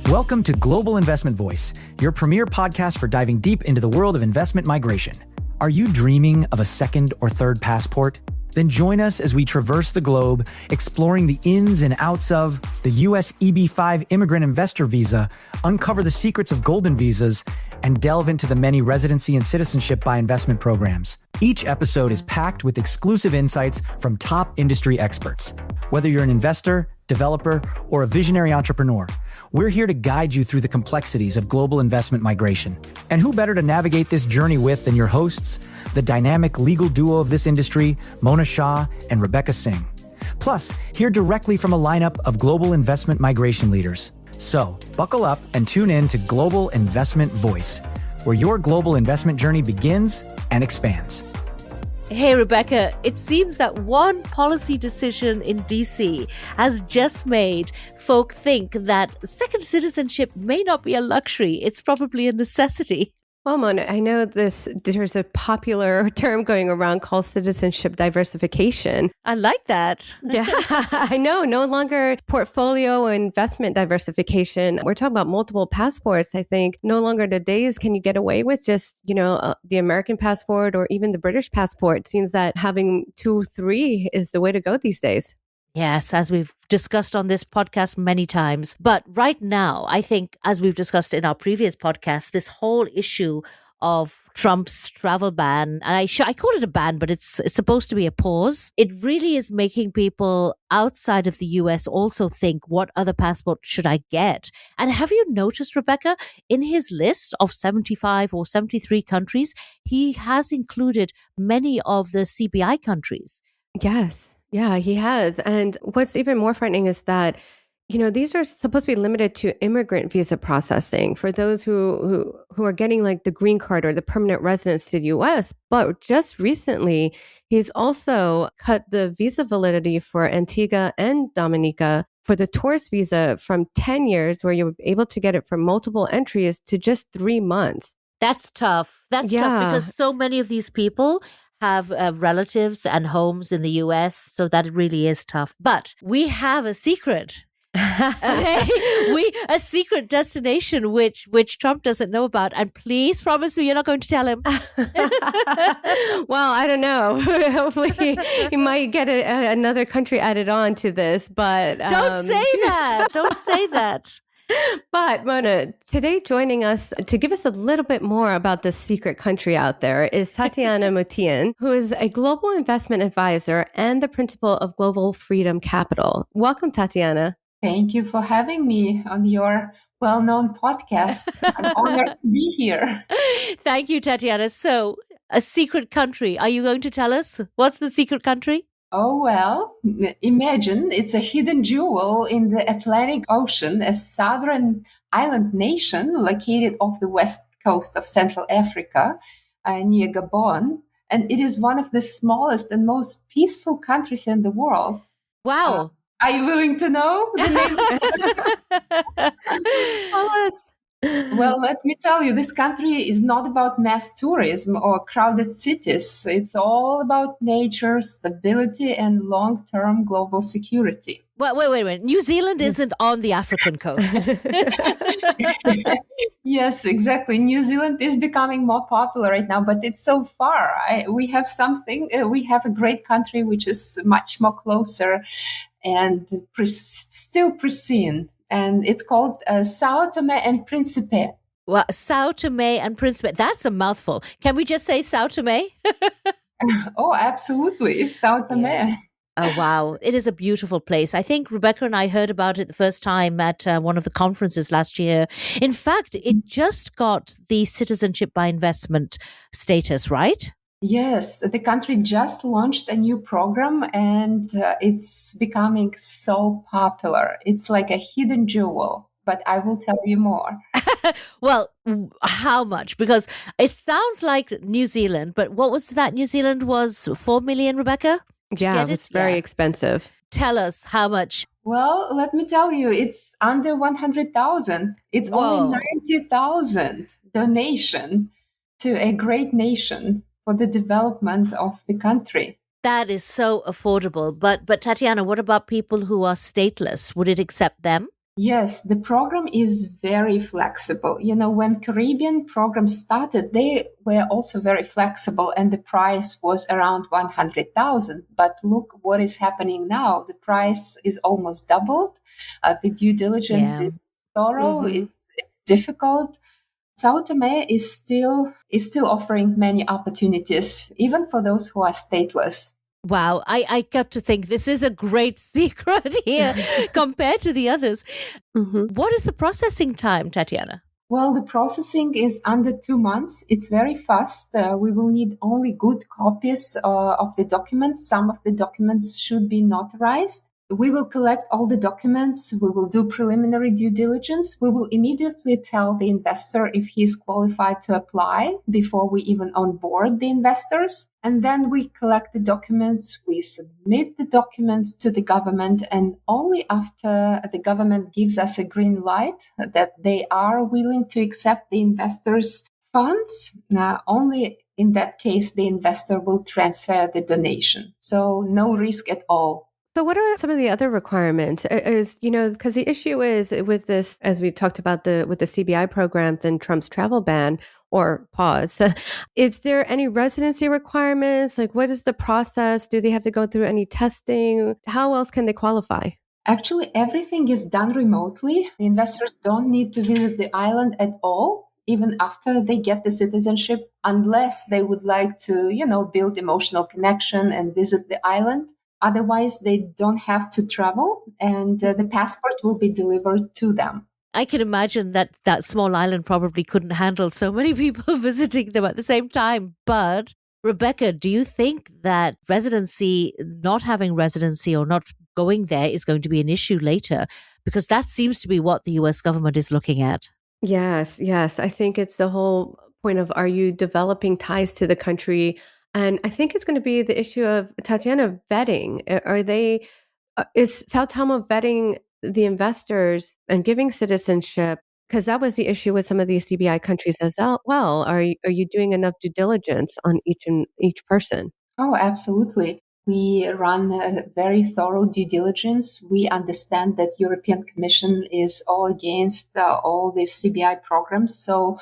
Welcome to Global Investment Voice, your premier podcast for diving deep into the world of investment migration. Are you dreaming of a second or third passport? Then join us as we traverse the globe, exploring the ins and outs of the U.S. EB-5 immigrant investor visa, uncover the secrets of golden visas, and delve into the many residency and citizenship by investment programs. Each episode is packed with exclusive insights from top industry experts. Whether you're an investor, developer, or a visionary entrepreneur, we're here to guide you through the complexities of global investment migration. And who better to navigate this journey with than your hosts, the dynamic legal duo of this industry, Mona Shah and Rebecca Singh. Plus, hear directly from a lineup of global investment migration leaders. So, buckle up and tune in to Global Investment Voice, where your global investment journey begins and expands. Hey, Rebecca, it seems that one policy decision in DC has just made folk think that second citizenship may not be a luxury. It's probably a necessity. Well, Mona, I know there's a popular term going around called citizenship diversification. I like that. Yeah, I know. No longer portfolio investment diversification. We're talking about multiple passports. I think no longer the days can you get away with just, the American passport or even the British passport. It seems that having 2, 3 is the way to go these days. Yes, as we've discussed on this podcast many times. But right now, I think, as we've discussed in our previous podcast, this whole issue of Trump's travel ban, and I call it a ban, but it's supposed to be a pause. It really is making people outside of the US also think, what other passport should I get? And have you noticed, Rebecca, in his list of 75 or 73 countries, he has included many of the CBI countries? Yes. Yeah, he has. And what's even more frightening is that, these are supposed to be limited to immigrant visa processing for those who are getting like the green card or the permanent residence to the US. But just recently, he's also cut the visa validity for Antigua and Dominica for the tourist visa from 10 years, where you're able to get it from multiple entries, to just 3 months. That's tough. That's tough because so many of these people have relatives and homes in the US, so that really is tough. But we have a secret. A secret destination which Trump doesn't know about, and please promise me you're not going to tell him. Well, I don't know. Hopefully he might get another country added on to this, but don't say that. Don't say that. But Mona, today joining us to give us a little bit more about the secret country out there is Tatiana Muntean, who is a global investment advisor and the principal of Global Freedom Capital. Welcome, Tatiana. Thank you for having me on your well-known podcast. I'm honored to be here. Thank you, Tatiana. So, a secret country. Are you going to tell us? What's the secret country? Oh, well, imagine it's a hidden jewel in the Atlantic Ocean, a southern island nation located off the west coast of Central Africa, near Gabon. And it is one of the smallest and most peaceful countries in the world. Wow. Are you willing to know the name? Tell us. Well, let me tell you, this country is not about mass tourism or crowded cities. It's all about nature, stability, and long-term global security. Well, wait. New Zealand isn't on the African coast. Yes, exactly. New Zealand is becoming more popular right now, but it's so far. We have a great country which is much more closer and still pristine. And it's called São Tomé and Príncipe. Well, São Tomé and Príncipe. That's a mouthful. Can we just say São Tomé? Oh, absolutely. São Tomé. Yeah. Oh, wow. It is a beautiful place. I think Rebecca and I heard about it the first time at one of the conferences last year. In fact, it just got the citizenship by investment status, right? Yes, the country just launched a new program and it's becoming so popular. It's like a hidden jewel, but I will tell you more. Well, how much? Because it sounds like New Zealand, but what was that? New Zealand was 4 million, Rebecca? Yeah, it was very expensive. Tell us how much. Well, let me tell you, it's under 100,000. It's only 90,000 donation to a great nation for the development of the country. That is so affordable. But Tatiana, what about people who are stateless? Would it accept them? Yes, the program is very flexible. When Caribbean programs started, they were also very flexible and the price was around 100,000. But look what is happening now. The price is almost doubled. The due diligence Yeah. is thorough. Mm-hmm. It's difficult. Sao Tome is still offering many opportunities, even for those who are stateless. Wow, I got to think this is a great secret here compared to the others. Mm-hmm. What is the processing time, Tatiana? Well, the processing is under 2 months. It's very fast. We will need only good copies of the documents. Some of the documents should be notarized. We will collect all the documents. We will do preliminary due diligence. We will immediately tell the investor if he is qualified to apply before we even onboard the investors. And then we collect the documents. We submit the documents to the government. And only after the government gives us a green light that they are willing to accept the investors' funds, only in that case, the investor will transfer the donation. So no risk at all. So what are some of the other requirements? Because the issue is with this, as we talked about with the CBI programs and Trump's travel ban or pause, is there any residency requirements? Like, what is the process? Do they have to go through any testing? How else can they qualify? Actually, everything is done remotely. The investors don't need to visit the island at all, even after they get the citizenship, unless they would like to, build emotional connection and visit the island. Otherwise, they don't have to travel and the passport will be delivered to them. I can imagine that small island probably couldn't handle so many people visiting them at the same time. But Rebecca, do you think that not having residency or not going there is going to be an issue later? Because that seems to be what the US government is looking at. Yes. I think it's the whole point of, are you developing ties to the country? And I think it's going to be the issue of, Tatiana, vetting. Is Sao Tome vetting the investors and giving citizenship? Because that was the issue with some of these CBI countries as well. Are you doing enough due diligence on each person? Oh, absolutely. We run a very thorough due diligence. We understand that European Commission is all against all these CBI programs. So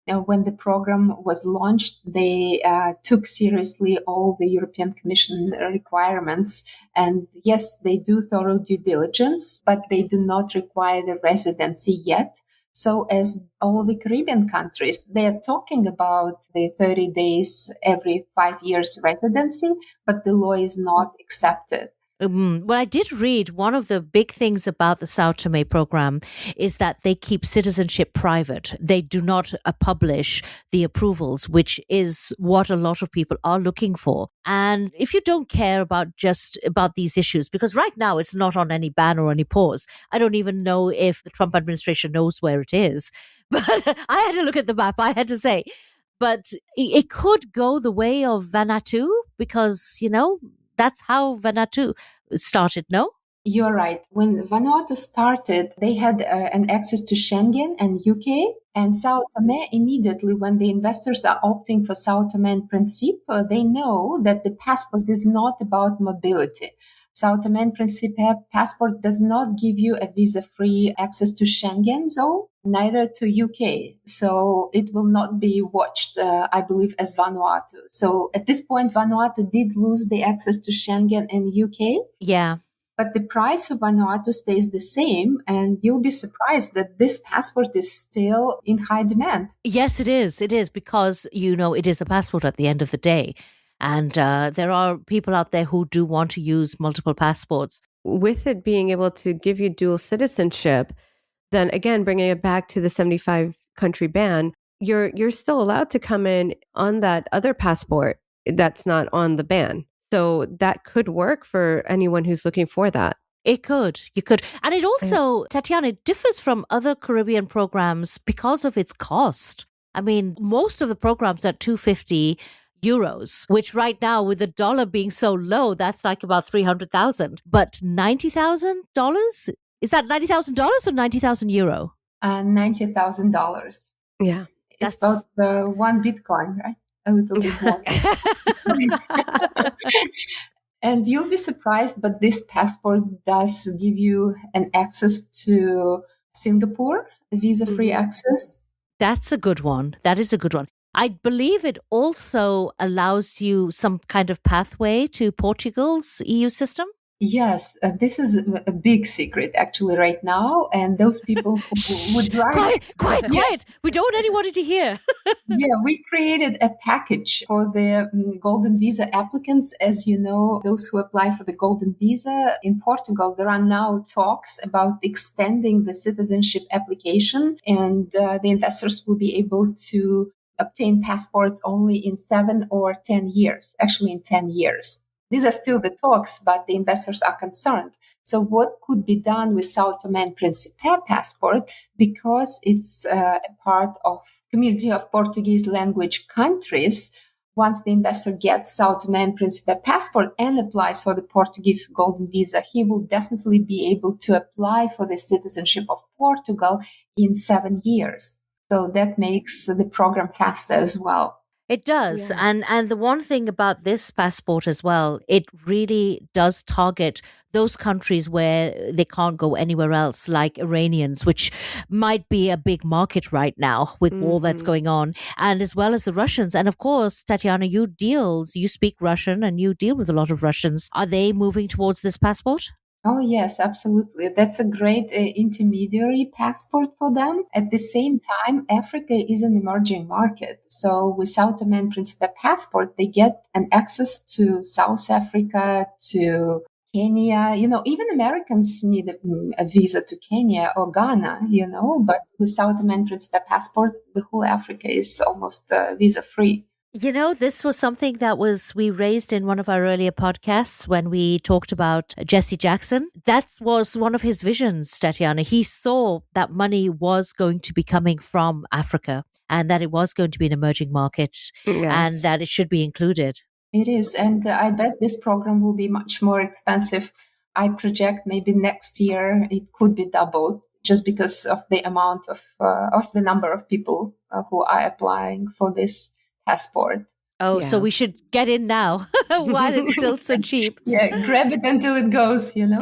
when the program was launched, they took seriously all the European Commission requirements. And yes, they do thorough due diligence, but they do not require the residency yet. So as all the Caribbean countries, they are talking about the 30 days every 5 years residency, but the law is not accepted. Well, I did read one of the big things about the Sao Tome program is that they keep citizenship private. They do not publish the approvals, which is what a lot of people are looking for. And if you don't care about these issues, because right now it's not on any ban or any pause. I don't even know if the Trump administration knows where it is. But I had to look at the map, I had to say. But it could go the way of Vanuatu because, that's how Vanuatu started, no? You're right. When Vanuatu started, they had an access to Schengen and UK. And São Tomé, immediately when the investors are opting for São Tomé and Príncipe, they know that the passport is not about mobility. São Tomé and Príncipe passport does not give you a visa-free access to Schengen zone, neither to UK. So it will not be watched, I believe, as Vanuatu. So at this point, Vanuatu did lose the access to Schengen and UK. Yeah. But the price for Vanuatu stays the same, and you'll be surprised that this passport is still in high demand. Yes, it is. It is because, it is a passport at the end of the day. And there are people out there who do want to use multiple passports. With it being able to give you dual citizenship, then again, bringing it back to the 75 country ban, you're still allowed to come in on that other passport that's not on the ban. So that could work for anyone who's looking for that. It could. You could. And it also, Tatiana, it differs from other Caribbean programs because of its cost. I mean, most of the programs are €250, which right now with the dollar being so low, that's like about 300,000. But $90,000? Is that $90,000 or 90,000 euro? $90,000. Yeah. It's about 1 Bitcoin, right? A little bit more. And you'll be surprised, but this passport does give you an access to Singapore, visa-free access. That's a good one. That is a good one. I believe it also allows you some kind of pathway to Portugal's EU system. Yes, this is a big secret actually right now. And those people who would drive. Quiet. We don't want anybody to hear. Yeah, we created a package for the golden visa applicants. As you know, those who apply for the golden visa in Portugal, there are now talks about extending the citizenship application, and the investors will be able to obtain passports only in 7 or 10 years, actually in 10 years. These are still the talks, but the investors are concerned. So what could be done with São Tomé and Príncipe passport, because it's a part of community of Portuguese language countries? Once the investor gets São Tomé and Príncipe passport and applies for the Portuguese golden visa, he will definitely be able to apply for the citizenship of Portugal in 7 years. So that makes the program faster as well. It does. Yeah. And the one thing about this passport as well, it really does target those countries where they can't go anywhere else, like Iranians, which might be a big market right now with all that's going on, and as well as the Russians. And of course, Tatiana, you speak Russian and you deal with a lot of Russians. Are they moving towards this passport? Oh, yes, absolutely. That's a great intermediary passport for them. At the same time, Africa is an emerging market. So with São Tomé and Príncipe passport, they get an access to South Africa, to Kenya. Even Americans need a visa to Kenya or Ghana, but with São Tomé and Príncipe passport, the whole Africa is almost visa-free. This was something that we raised in one of our earlier podcasts when we talked about Jesse Jackson. That was one of his visions, Tatiana. He saw that money was going to be coming from Africa and that it was going to be an emerging market, and that it should be included. It is. And I bet this program will be much more expensive. I project maybe next year it could be doubled, just because of the amount of the number of people who are applying for this passport. Oh, so we should get in now while it's still so cheap. Yeah, grab it until it goes, No,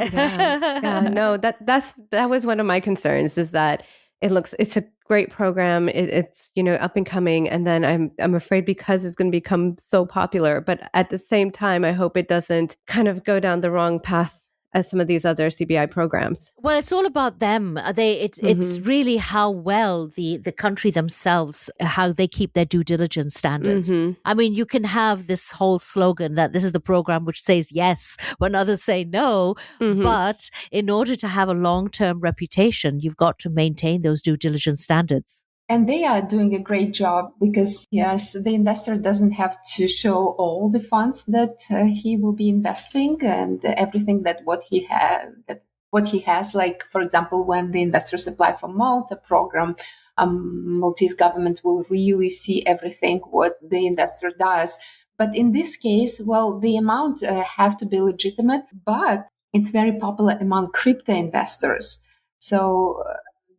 that was one of my concerns, is that it's a great program. It's up and coming, and then I'm afraid because it's going to become so popular, but at the same time, I hope it doesn't kind of go down the wrong path as some of these other CBI programs. Well, it's all about them. It's really how well the country themselves, how they keep their due diligence standards. I mean, you can have this whole slogan that this is the program which says yes when others say no, but in order to have a long-term reputation, you've got to maintain those due diligence standards. And they are doing a great job because, yes, the investor doesn't have to show all the funds that he will be investing and everything that what he has. Like, for example, when the investors apply for Malta program, Maltese government will really see everything what the investor does. But in this case, well, the amount have to be legitimate, but it's very popular among crypto investors. So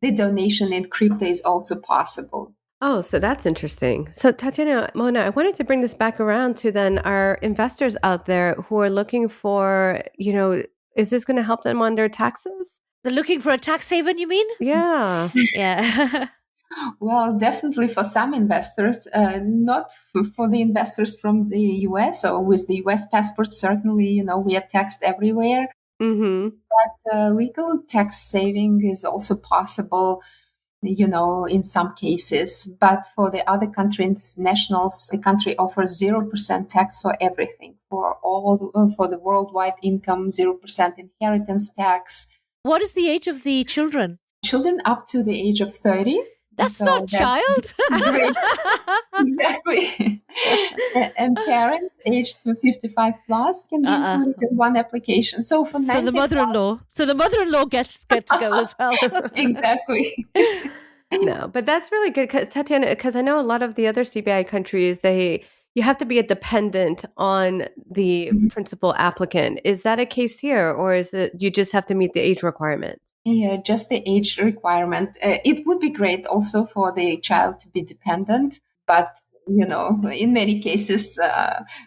the donation in crypto is also possible. Oh, so that's interesting. So Tatiana, Mona, I wanted to bring this back around to then our investors out there who are looking for, is this going to help them on their taxes? They're looking for a tax haven, you mean? Yeah. Yeah. Well, definitely for some investors, not for the investors from the US or with the US passport. Certainly, we are taxed everywhere. But legal tax saving is also possible, in some cases. But for the other countries' nationals, the country offers 0% tax for everything, for the worldwide income, 0% inheritance tax. What is the age of the children? Children up to the age of 30. That's not child. Great. Exactly. And parents aged 55 plus can be included in one application. So for the mother-in-law gets to go as well. Exactly. No, but that's really good, Tatiana, because I know a lot of the other CBI countries, you have to be a dependent on the principal applicant. Is that a case here, or is it you just have to meet the age requirements? Yeah, just the age requirement. It would be great also for the child to be dependent, but in many cases,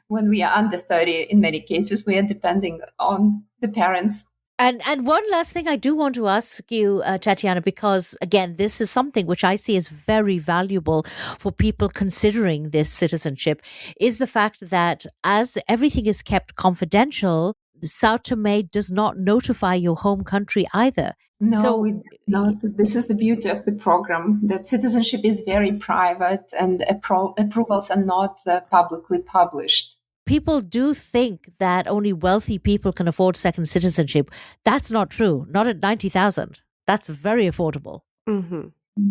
when we are under 30, in many cases, we are depending on the parents. And one last thing I do want to ask you, Tatiana, because again, this is something which I see as very valuable for people considering this citizenship, is the fact that as everything is kept confidential, São Tomé does not notify your home country either. No, So it's not. This is the beauty of the program, that citizenship is very private and approvals are not publicly published. people do think that only wealthy people can afford second citizenship. That's not true. Not at 90,000. That's very affordable. Mm-hmm.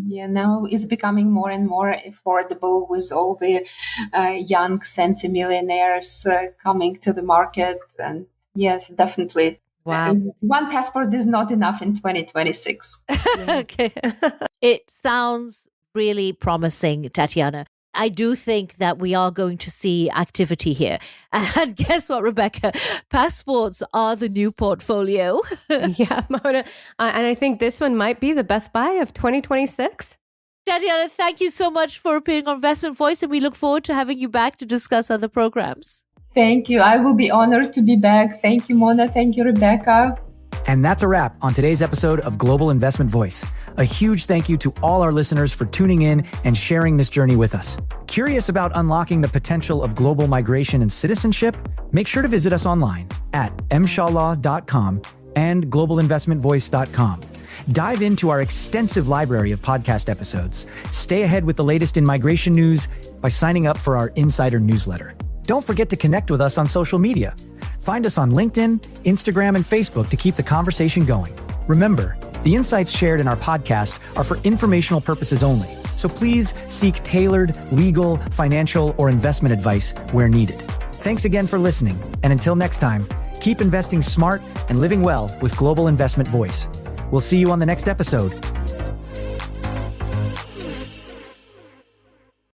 Yeah, now it's becoming more and more affordable with all the young centimillionaires coming to the market. And yes, definitely. Wow. One passport is not enough in 2026. Okay. It sounds really promising, Tatiana. I do think that we are going to see activity here. And guess what, Rebecca? Passports are the new portfolio. Yeah, Mona. And I think this one might be the best buy of 2026. Tatiana, thank you so much for appearing on Investment Voice, and we look forward to having you back to discuss other programs. Thank you. I will be honored to be back. Thank you, Mona. Thank you, Rebecca. And that's a wrap on today's episode of Global Investment Voice. A huge thank you to all our listeners for tuning in and sharing this journey with us. Curious about unlocking the potential of global migration and citizenship? Make sure to visit us online at mshalaw.com and globalinvestmentvoice.com. Dive into our extensive library of podcast episodes. Stay ahead with the latest in migration news by signing up for our insider newsletter. Don't forget to connect with us on social media. Find us on LinkedIn, Instagram, and Facebook to keep the conversation going. Remember, the insights shared in our podcast are for informational purposes only, so please seek tailored legal, financial, or investment advice where needed. Thanks again for listening, and until next time, keep investing smart and living well with Global Investment Voice. We'll see you on the next episode